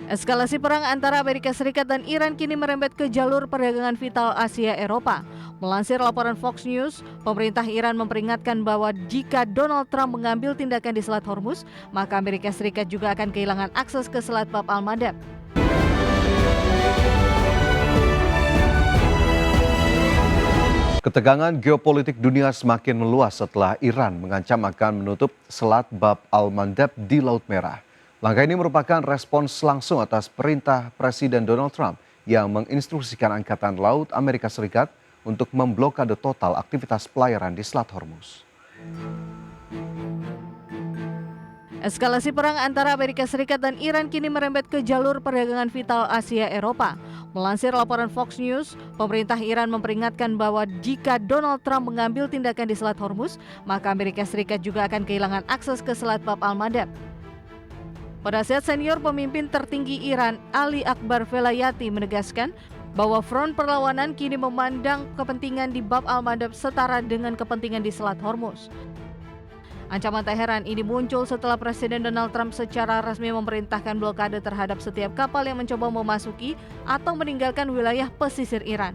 Eskalasi perang antara Amerika Serikat dan Iran kini merembet ke jalur perdagangan vital Asia Eropa. Melansir laporan Fox News, pemerintah Iran memperingatkan bahwa jika Donald Trump mengambil tindakan di Selat Hormuz, maka Amerika Serikat juga akan kehilangan akses ke Selat Bab al-Mandab. Ketegangan geopolitik dunia semakin meluas setelah Iran mengancam akan menutup Selat Bab al-Mandab di Laut Merah. Langkah ini merupakan respons langsung atas perintah Presiden Donald Trump yang menginstruksikan Angkatan Laut Amerika Serikat untuk memblokade total aktivitas pelayaran di Selat Hormuz. Eskalasi perang antara Amerika Serikat dan Iran kini merembet ke jalur perdagangan vital Asia Eropa. Melansir laporan Fox News, pemerintah Iran memperingatkan bahwa jika Donald Trump mengambil tindakan di Selat Hormuz, maka Amerika Serikat juga akan kehilangan akses ke Selat Bab al-Mandab. Penasihat senior pemimpin tertinggi Iran, Ali Akbar Velayati, menegaskan bahwa front perlawanan kini memandang kepentingan di Bab al-Mandab setara dengan kepentingan di Selat Hormuz. Ancaman Teheran ini muncul setelah Presiden Donald Trump secara resmi memerintahkan blokade terhadap setiap kapal yang mencoba memasuki atau meninggalkan wilayah pesisir Iran.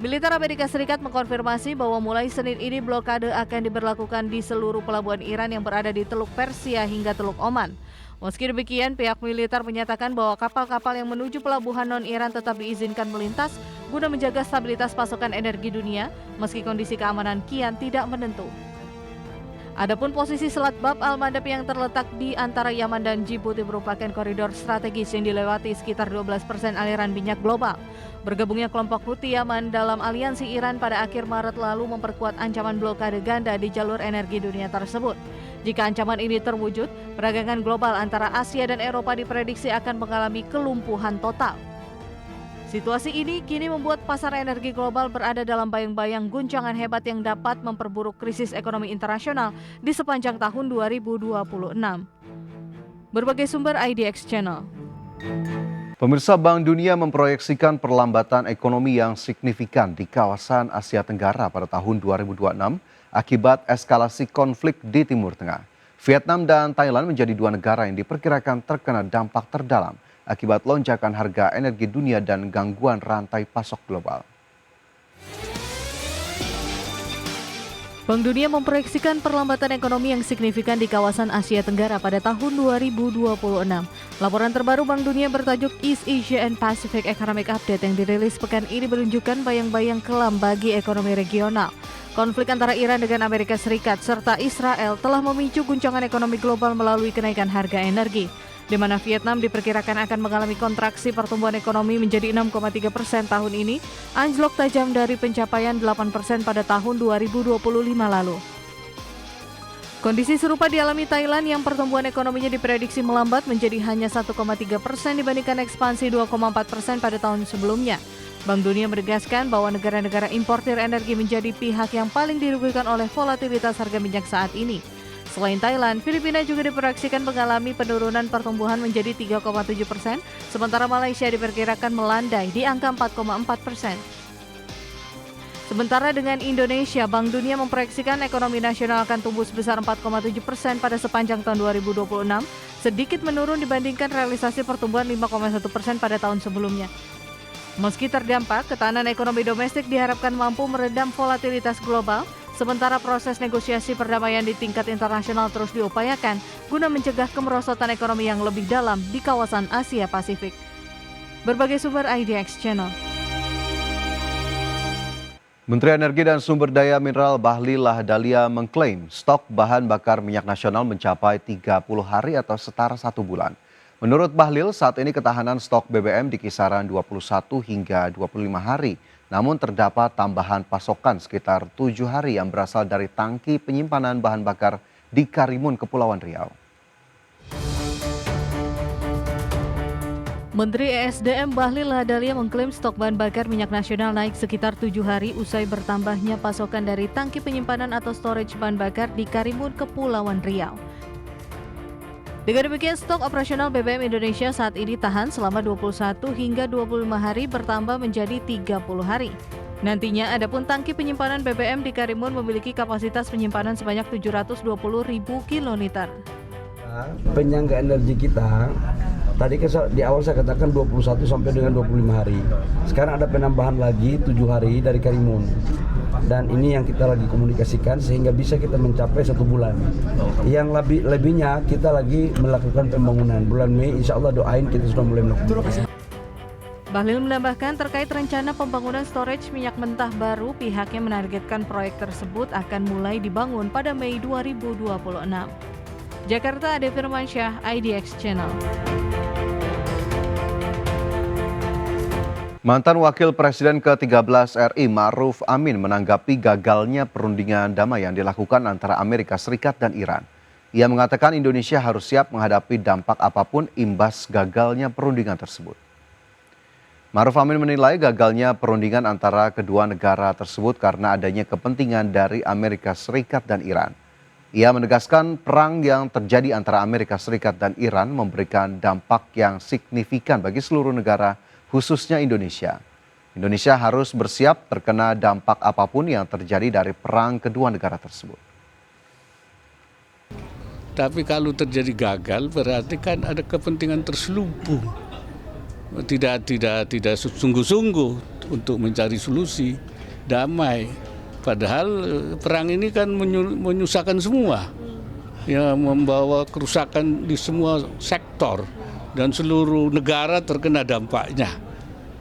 Militer Amerika Serikat mengkonfirmasi bahwa mulai Senin ini blokade akan diberlakukan di seluruh pelabuhan Iran yang berada di Teluk Persia hingga Teluk Oman. Meski demikian, pihak militer menyatakan bahwa kapal-kapal yang menuju pelabuhan non-Iran tetap diizinkan melintas guna menjaga stabilitas pasokan energi dunia meski kondisi keamanan kian tidak menentu. Adapun posisi Selat Bab al-Mandab yang terletak di antara Yaman dan Djibouti merupakan koridor strategis yang dilewati sekitar 12% aliran minyak global. Bergabungnya kelompok Houthi Yaman dalam aliansi Iran pada akhir Maret lalu memperkuat ancaman blokade ganda di jalur energi dunia tersebut. Jika ancaman ini terwujud, perdagangan global antara Asia dan Eropa diprediksi akan mengalami kelumpuhan total. Situasi ini kini membuat pasar energi global berada dalam bayang-bayang guncangan hebat yang dapat memperburuk krisis ekonomi internasional di sepanjang tahun 2026. Berbagai sumber IDX Channel. Pemirsa, Bank Dunia memproyeksikan perlambatan ekonomi yang signifikan di kawasan Asia Tenggara pada tahun 2026 akibat eskalasi konflik di Timur Tengah. Vietnam dan Thailand menjadi dua negara yang diperkirakan terkena dampak terdalam akibat lonjakan harga energi dunia dan gangguan rantai pasok global. Bank Dunia memproyeksikan perlambatan ekonomi yang signifikan di kawasan Asia Tenggara pada tahun 2026. Laporan terbaru Bank Dunia bertajuk East Asia and Pacific Economic Update yang dirilis pekan ini menunjukkan bayang-bayang kelam bagi ekonomi regional. Konflik antara Iran dengan Amerika Serikat serta Israel telah memicu guncangan ekonomi global melalui kenaikan harga energi, di mana Vietnam diperkirakan akan mengalami kontraksi pertumbuhan ekonomi menjadi 6,3% tahun ini, anjlok tajam dari pencapaian 8% pada tahun 2025 lalu. Kondisi serupa dialami Thailand yang pertumbuhan ekonominya diprediksi melambat menjadi hanya 1,3% dibandingkan ekspansi 2,4% pada tahun sebelumnya. Bank Dunia menegaskan bahwa negara-negara importir energi menjadi pihak yang paling dirugikan oleh volatilitas harga minyak saat ini. Selain Thailand, Filipina juga diproyeksikan mengalami penurunan pertumbuhan menjadi 3,7%, sementara Malaysia diperkirakan melandai di angka 4,4%. Sementara dengan Indonesia, Bank Dunia memproyeksikan ekonomi nasional akan tumbuh sebesar 4,7% pada sepanjang tahun 2026, sedikit menurun dibandingkan realisasi pertumbuhan 5,1% pada tahun sebelumnya. Meski terdampak, ketahanan ekonomi domestik diharapkan mampu meredam volatilitas global, sementara proses negosiasi perdamaian di tingkat internasional terus diupayakan guna mencegah kemerosotan ekonomi yang lebih dalam di kawasan Asia Pasifik. Berbagai sumber IDX Channel. Menteri Energi dan Sumber Daya Mineral Bahlil Lahadalia mengklaim stok bahan bakar minyak nasional mencapai 30 hari atau setara 1 bulan. Menurut Bahlil, saat ini ketahanan stok BBM di kisaran 21 hingga 25 hari. Namun terdapat tambahan pasokan sekitar 7 hari yang berasal dari tangki penyimpanan bahan bakar di Karimun, Kepulauan Riau. Menteri ESDM Bahlil Lahadalia mengklaim stok bahan bakar minyak nasional naik sekitar 7 hari usai bertambahnya pasokan dari tangki penyimpanan atau storage bahan bakar di Karimun, Kepulauan Riau. Dengan demikian, stok operasional BBM Indonesia saat ini tahan selama 21 hingga 25 hari bertambah menjadi 30 hari. Nantinya, adapun tangki penyimpanan BBM di Karimun memiliki kapasitas penyimpanan sebanyak 720.000 kiloliter. Penyangga energi kita Tadi di awal saya katakan 21 sampai dengan 25 hari. Sekarang ada penambahan lagi 7 hari dari Karimun. Dan ini yang kita lagi komunikasikan sehingga bisa kita mencapai 1 bulan. Yang lebihnya kita lagi melakukan pembangunan. Bulan Mei insya Allah doain kita sudah mulai melakukan. Bahlil menambahkan terkait rencana pembangunan storage minyak mentah baru, pihaknya menargetkan proyek tersebut akan mulai dibangun pada Mei 2026. Jakarta, Ade Firmansyah, IDX Channel. Mantan Wakil Presiden ke-13 RI Ma'ruf Amin menanggapi gagalnya perundingan damai yang dilakukan antara Amerika Serikat dan Iran. Ia mengatakan Indonesia harus siap menghadapi dampak apapun imbas gagalnya perundingan tersebut. Ma'ruf Amin menilai gagalnya perundingan antara kedua negara tersebut karena adanya kepentingan dari Amerika Serikat dan Iran. Ia menegaskan perang yang terjadi antara Amerika Serikat dan Iran memberikan dampak yang signifikan bagi seluruh negara, khususnya Indonesia. Indonesia harus bersiap terkena dampak apapun yang terjadi dari perang kedua negara tersebut. Tapi kalau terjadi gagal berarti kan ada kepentingan terselubung. Tidak sungguh-sungguh untuk mencari solusi damai. Padahal perang ini kan menyusahkan semua, ya, membawa kerusakan di semua sektor dan seluruh negara terkena dampaknya.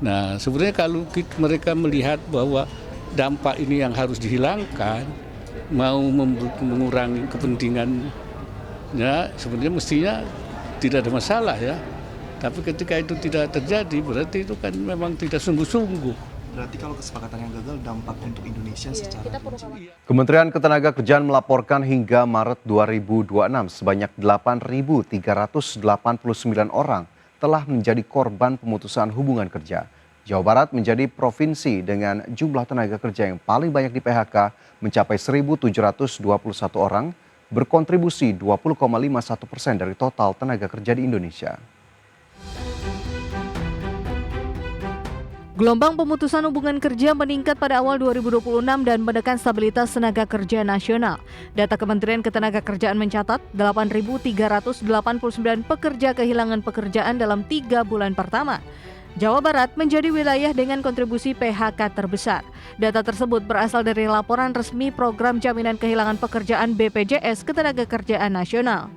Nah, sebenarnya kalau mereka melihat bahwa dampak ini yang harus dihilangkan, mau mengurangi kepentingannya, sebenarnya mestinya tidak ada masalah ya. Tapi ketika itu tidak terjadi, berarti itu kan memang tidak sungguh-sungguh. Berarti kalau kesepakatan yang gagal dampak untuk Indonesia secara rinci. Kementerian Ketenagakerjaan melaporkan hingga Maret 2026 sebanyak 8.389 orang telah menjadi korban pemutusan hubungan kerja. Jawa Barat menjadi provinsi dengan jumlah tenaga kerja yang paling banyak di PHK mencapai 1.721 orang, berkontribusi 20,51% dari total tenaga kerja di Indonesia. Gelombang pemutusan hubungan kerja meningkat pada awal 2026 dan menekan stabilitas tenaga kerja nasional. Data Kementerian Ketenagakerjaan mencatat 8.389 pekerja kehilangan pekerjaan dalam 3 bulan pertama. Jawa Barat menjadi wilayah dengan kontribusi PHK terbesar. Data tersebut berasal dari laporan resmi Program Jaminan Kehilangan Pekerjaan BPJS Ketenagakerjaan Nasional.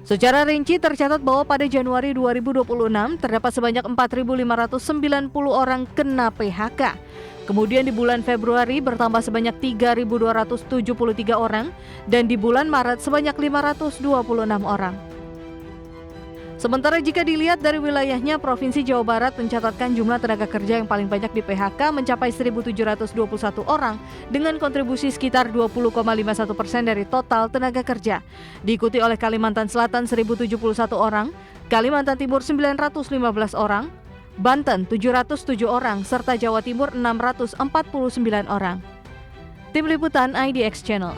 Secara rinci tercatat bahwa pada Januari 2026 terdapat sebanyak 4.590 orang kena PHK. Kemudian di bulan Februari bertambah sebanyak 3.273 orang dan di bulan Maret sebanyak 526 orang. Sementara jika dilihat dari wilayahnya, Provinsi Jawa Barat mencatatkan jumlah tenaga kerja yang paling banyak di PHK mencapai 1.721 orang dengan kontribusi sekitar 20,51% dari total tenaga kerja. Diikuti oleh Kalimantan Selatan 1.071 orang, Kalimantan Timur 915 orang, Banten 707 orang, serta Jawa Timur 649 orang. Tim Liputan IDX Channel.